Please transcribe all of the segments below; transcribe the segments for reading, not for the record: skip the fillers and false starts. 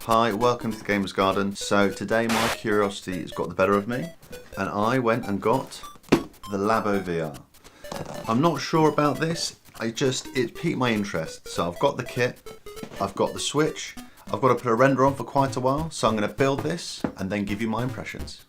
Hi, welcome to the Gamer's Garden. So today my curiosity has got the better of me and I went and got the Labo VR. I'm not sure about this, it piqued my interest. So I've got the kit, I've got the Switch, I've got to put a render on for quite a while, so I'm going to build this and then give you my impressions.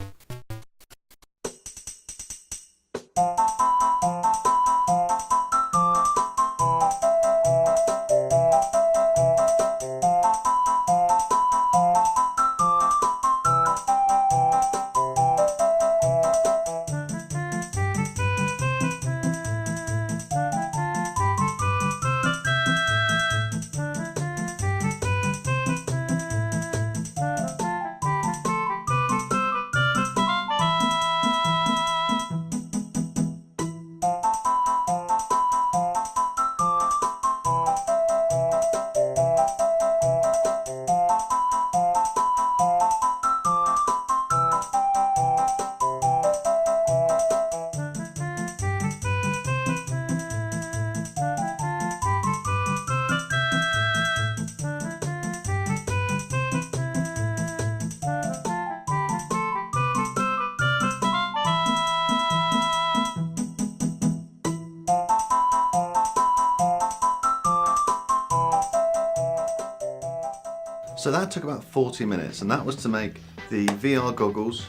So that took about 40 minutes, and that was to make the VR goggles,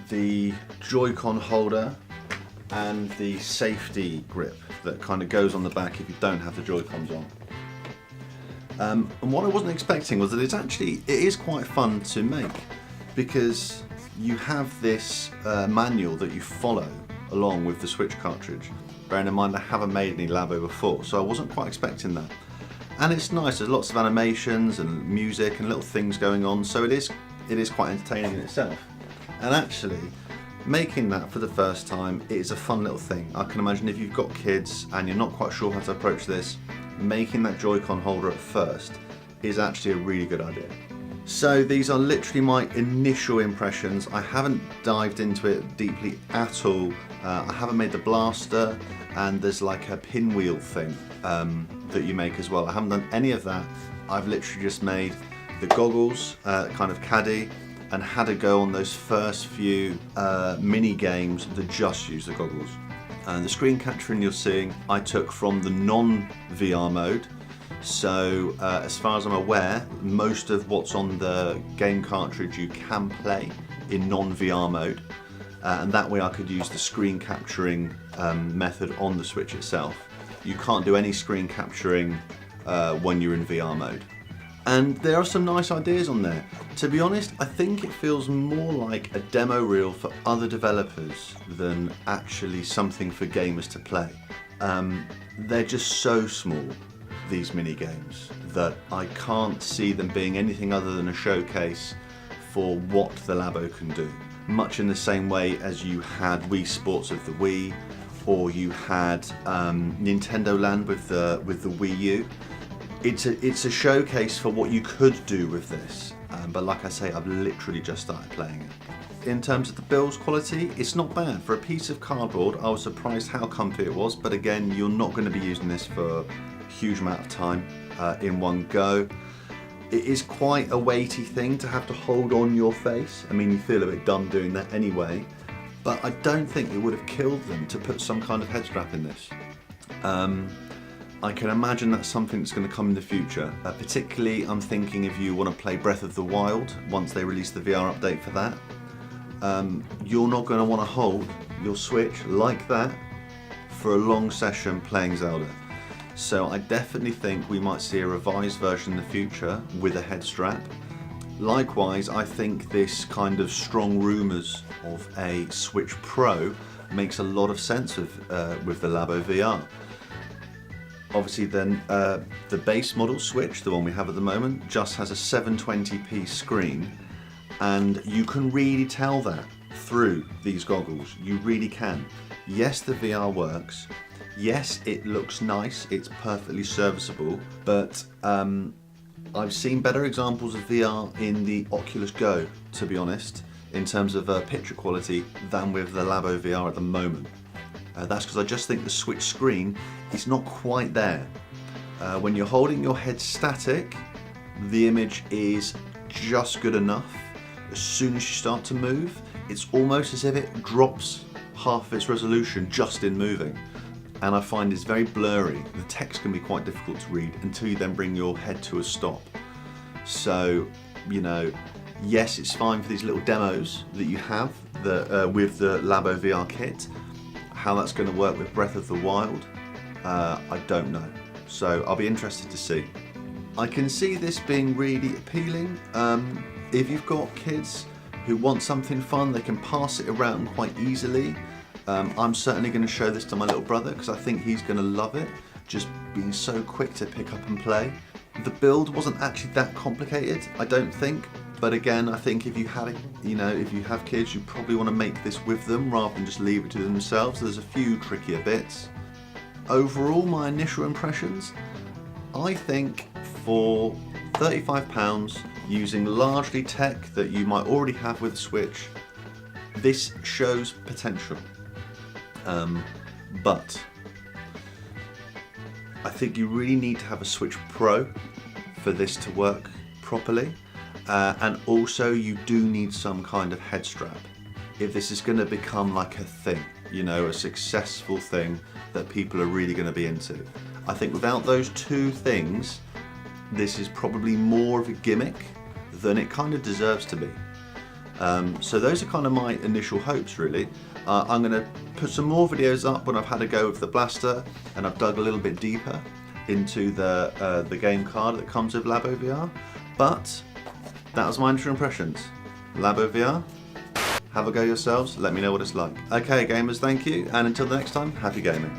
the Joy-Con holder, and the safety grip that kind of goes on the back if you don't have the Joy-Cons on. And what I wasn't expecting was that it is quite fun to make, because you have this manual that you follow along with the Switch cartridge. Bearing in mind I haven't made any Labo before, so I wasn't quite expecting that. And it's nice, there's lots of animations and music and little things going on, so it is quite entertaining in itself. And actually, making that for the first time is a fun little thing. I can imagine if you've got kids and you're not quite sure how to approach this, making that Joy-Con holder at first is actually a really good idea. So these are literally my initial impressions. I haven't dived into it deeply at all. I haven't made the blaster, and there's like a pinwheel thing that you make as well. I haven't done any of that. I've literally just made the goggles, kind of caddy, and had a go on those first few mini games that just use the goggles. And the screen capturing you're seeing, I took from the non-VR mode. So as far as I'm aware, most of what's on the game cartridge you can play in non-VR mode. And that way I could use the screen capturing method on the Switch itself. You can't do any screen capturing when you're in VR mode. And there are some nice ideas on there. To be honest, I think it feels more like a demo reel for other developers than actually something for gamers to play. They're just so small, these mini games, that I can't see them being anything other than a showcase for what the Labo can do. Much in the same way as you had Wii Sports of the Wii, or you had Nintendo Land with the Wii U. It's a showcase for what you could do with this, but like I say, I've literally just started playing it. In terms of the build quality, it's not bad. For a piece of cardboard, I was surprised how comfy it was, but again, you're not going to be using this for a huge amount of time in one go. It is quite a weighty thing to have to hold on your face. I mean, you feel a bit dumb doing that anyway, but I don't think it would have killed them to put some kind of head strap in this. I can imagine that's something that's going to come in the future. Particularly, I'm thinking if you want to play Breath of the Wild, once they release the VR update for that, you're not going to want to hold your Switch like that for a long session playing Zelda. So I definitely think we might see a revised version in the future with a head strap. Likewise, I think this kind of strong rumours of a Switch Pro makes a lot of sense with the Labo VR. Obviously then, the base model Switch, the one we have at the moment, just has a 720p screen, and you can really tell that through these goggles. You really can. Yes, the VR works. Yes, it looks nice, it's perfectly serviceable, but I've seen better examples of VR in the Oculus Go, to be honest, in terms of picture quality, than with the Labo VR at the moment. That's because I just think the Switch screen is not quite there. When you're holding your head static, the image is just good enough. As soon as you start to move, it's almost as if it drops half of its resolution just in moving. And I find it's very blurry. The text can be quite difficult to read until you then bring your head to a stop. So, you know, yes, it's fine for these little demos that you have with the Labo VR kit. How that's going to work with Breath of the Wild, I don't know. So I'll be interested to see. I can see this being really appealing. If you've got kids who want something fun, they can pass it around quite easily. I'm certainly going to show this to my little brother because I think he's going to love it, just being so quick to pick up and play. The build wasn't actually that complicated, I don't think. But again, I think if you have, if you have kids, you probably want to make this with them rather than just leave it to themselves. There's a few trickier bits. Overall, my initial impressions, I think for £35, using largely tech that you might already have with the Switch, this shows potential. But I think you really need to have a Switch Pro for this to work properly. And also you do need some kind of head strap if this is going to become like a thing, a successful thing that people are really going to be into. I think without those two things, this is probably more of a gimmick than it kind of deserves to be. So those are kind of my initial hopes, really. I'm going to put some more videos up when I've had a go with the blaster and I've dug a little bit deeper into the game card that comes with Labo VR. But that was my initial impressions. Labo VR, have a go yourselves, let me know what it's like. Okay gamers, thank you, and until the next time, happy gaming.